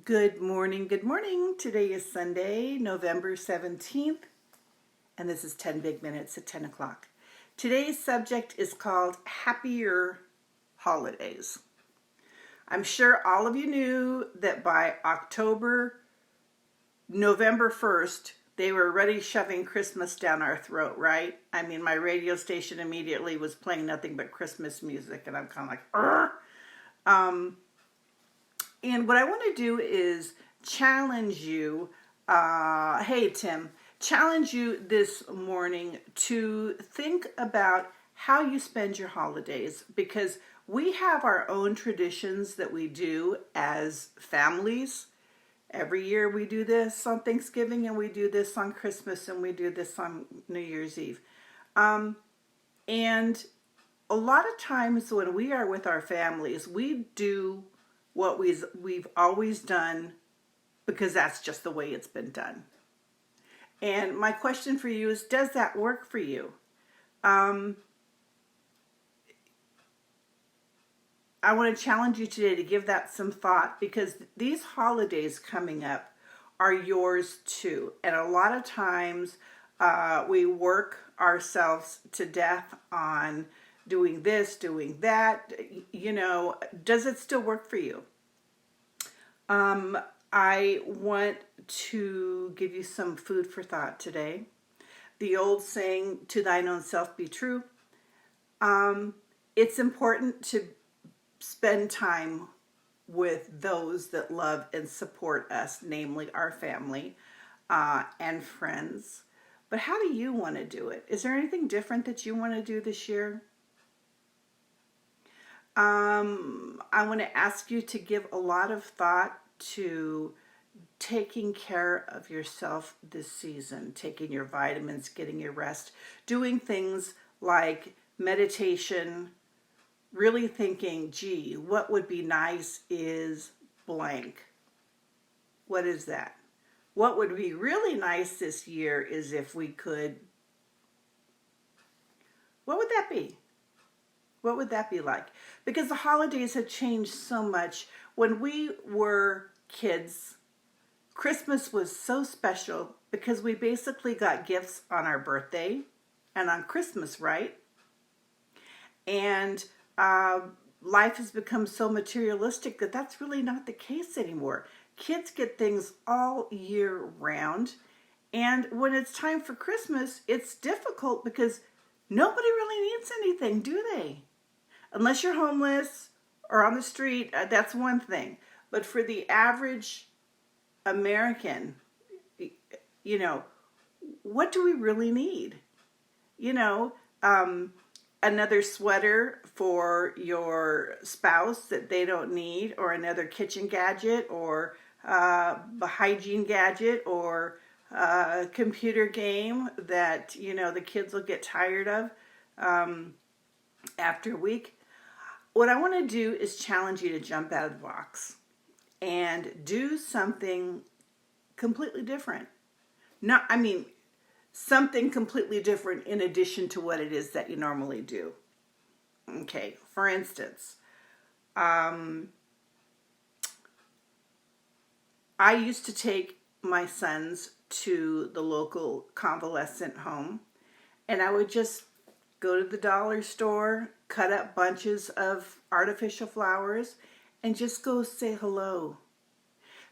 Good morning, good morning. Today is Sunday, November 17th, and this is 10 Big Minutes at 10 o'clock. Today's subject is called Happier Holidays. I'm sure all of you knew that by November 1st, they were already shoving Christmas down our throat, right? I mean, my radio station immediately was playing nothing but Christmas music, and I'm kind of like, Arr! And what I want to do is challenge you, hey Tim, challenge you this morning to think about how you spend your holidays, because we have our own traditions that we do as families. Every year we do this on Thanksgiving, and we do this on Christmas, and we do this on New Year's Eve. And a lot of times when we are with our families, we do what we've always done because that's just the way it's been done. And my question for you is, does that work for you? I want to challenge you today to give that some thought, because these holidays coming up are yours too. And a lot of times we work ourselves to death on doing this, doing that. Does it still work for you? I want to give you some food for thought today. The old saying, to thine own self be true. It's important to spend time with those that love and support us, namely our family and friends. But how do you want to do it? Is there anything different that you want to do this year? I want to ask you to give a lot of thought to taking care of yourself this season, taking your vitamins, getting your rest, doing things like meditation, really thinking, gee, what would be nice is blank. What is that? What would be really nice this year is if we could, what would that be? What would that be like? Because the holidays have changed so much. When we were kids, Christmas was so special because we basically got gifts on our birthday and on Christmas, right? And life has become so materialistic that that's really not the case anymore. Kids get things all year round. And when it's time for Christmas, it's difficult because nobody really needs anything, do they? Unless you're homeless or on the street, that's one thing. But for the average American, what do we really need? Another sweater for your spouse that they don't need, or another kitchen gadget, or a hygiene gadget, or a computer game that, the kids will get tired of after a week. What I want to do is challenge you to jump out of the box and do something completely different. Something completely different in addition to what it is that you normally do. Okay, for instance, I used to take my sons to the local convalescent home, and I would just go to the dollar store, cut up bunches of artificial flowers, and just go say hello.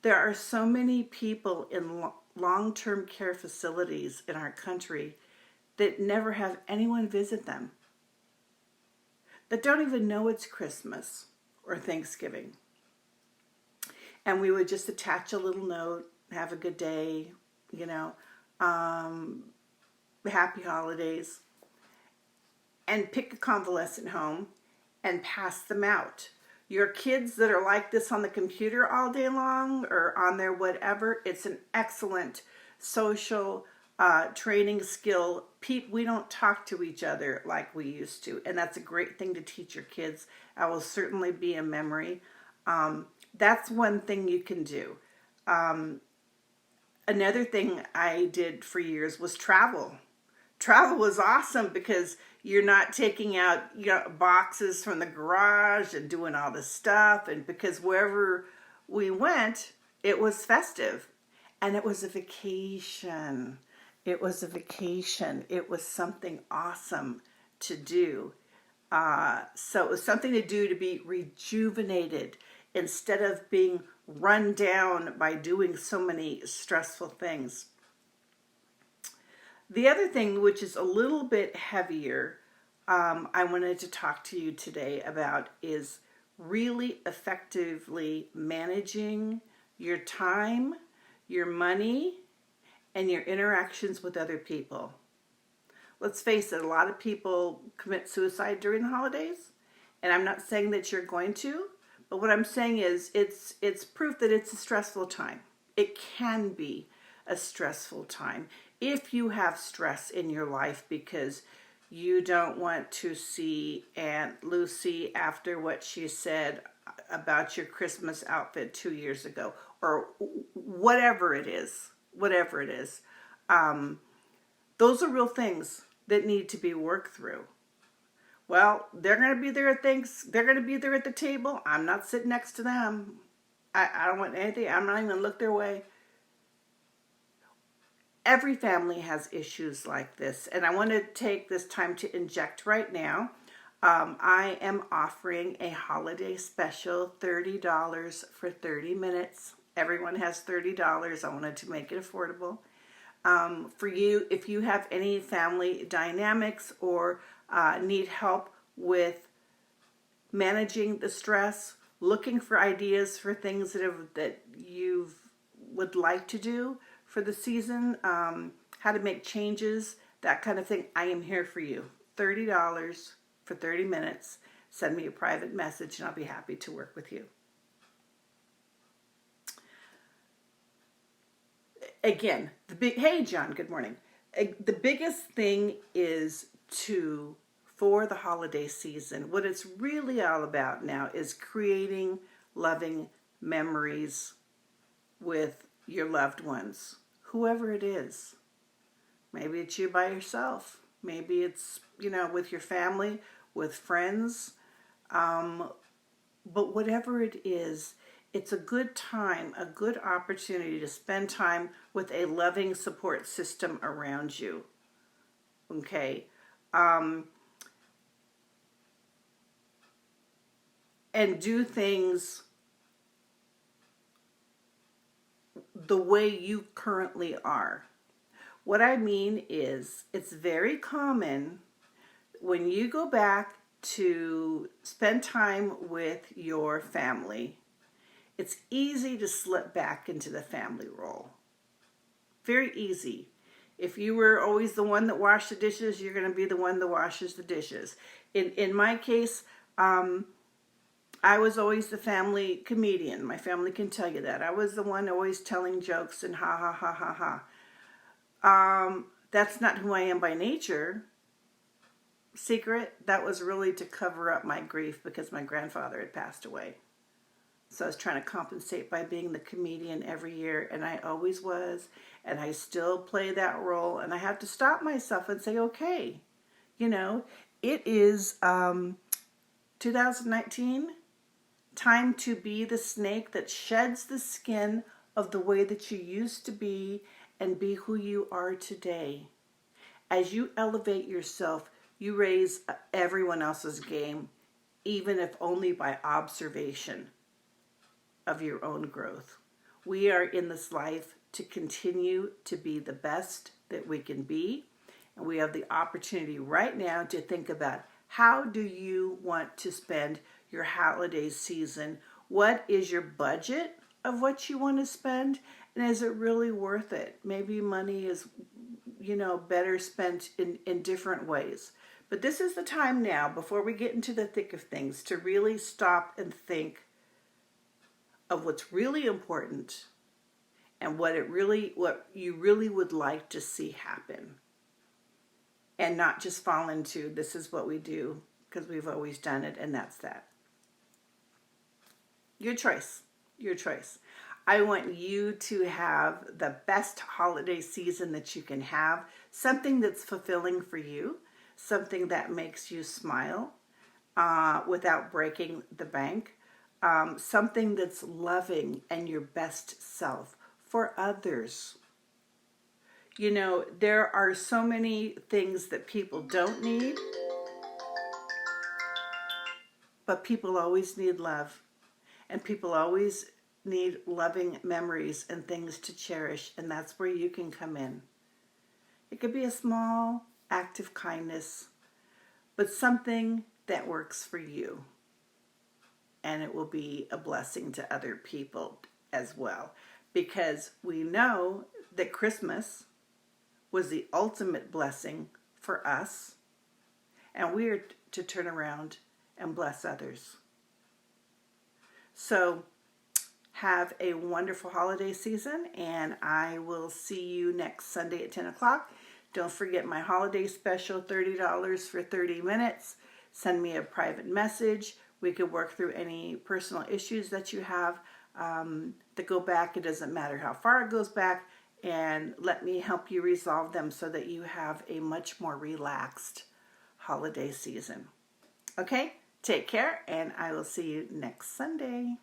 There are so many people in long-term care facilities in our country that never have anyone visit them, that don't even know it's Christmas or Thanksgiving. And we would just attach a little note, have a good day, happy holidays, and pick a convalescent home and pass them out. Your kids that are like this on the computer all day long or on their whatever, it's an excellent social training skill. We don't talk to each other like we used to, and that's a great thing to teach your kids. I will certainly be a memory. That's one thing you can do. Another thing I did for years was travel. Travel was awesome because you're not taking out boxes from the garage and doing all this stuff. And because wherever we went, It was festive, and it was a vacation. It was a vacation. It was something awesome to do. So it was something to do to be rejuvenated instead of being run down by doing so many stressful things. The other thing, which is a little bit heavier, I wanted to talk to you today about is really effectively managing your time, your money, and your interactions with other people. Let's face it, a lot of people commit suicide during the holidays, and I'm not saying that you're going to, but what I'm saying is it's proof that it's a stressful time. It can be a stressful time if you have stress in your life because you don't want to see Aunt Lucy after what she said about your Christmas outfit 2 years ago, or whatever it is. Whatever it is. Those are real things that need to be worked through. Well, they're going to be there at they're going to be there at the table. I'm not sitting next to them. I don't want anything. I'm not even going to look their way. Every family has issues like this, and I want to take this time to inject right now. I am offering a holiday special, $30 for 30 minutes. Everyone has $30. I wanted to make it affordable. For you, if you have any family dynamics or need help with managing the stress, looking for ideas for things that you would like to do for the season, how to make changes, that kind of thing, I am here for you. $30 for 30 minutes. Send me a private message and I'll be happy to work with you. Again, hey John, good morning. The biggest thing is for the holiday season, what it's really all about now is creating loving memories with your loved ones, whoever it is. Maybe it's you by yourself. Maybe it's, with your family, with friends. But whatever it is, it's a good time, a good opportunity to spend time with a loving support system around you. Okay? And do things the way you currently are. What I mean is, it's very common when you go back to spend time with your family, it's easy to slip back into the family role. Very easy. If you were always the one that washed the dishes, you're going to be the one that washes the dishes. In my case, I was always the family comedian. My family can tell you that. I was the one always telling jokes and ha ha ha ha ha. That's not who I am by nature. Secret, that was really to cover up my grief because my grandfather had passed away. So I was trying to compensate by being the comedian every year, and I always was, and I still play that role, and I have to stop myself and say, okay, it is 2019, time to be the snake that sheds the skin of the way that you used to be and be who you are today. As you elevate yourself, you raise everyone else's game, even if only by observation of your own growth. We are in this life to continue to be the best that we can be, and we have the opportunity right now to think about how do you want to spend your holiday season? What is your budget of what you want to spend, and is it really worth it? Maybe money is better spent in different ways. But this is the time now, before we get into the thick of things, to really stop and think of what's really important and what you really would like to see happen. And not just fall into, this is what we do because we've always done it and that's that. Your choice. Your choice. I want you to have the best holiday season that you can have. Something that's fulfilling for you. Something that makes you smile without breaking the bank. something that's loving and your best self for others. You know, there are so many things that people don't need, but people always need love. And people always need loving memories and things to cherish, and that's where you can come in. It could be a small act of kindness, but something that works for you. And it will be a blessing to other people as well. Because we know that Christmas was the ultimate blessing for us, and we are to turn around and bless others. So have a wonderful holiday season, and I will see you next Sunday at 10 o'clock. Don't forget my holiday special, $30 for 30 minutes. Send me a private message. We could work through any personal issues that you have that go back. It doesn't matter how far it goes back, and let me help you resolve them so that you have a much more relaxed holiday season. Okay? Take care, and I will see you next Sunday.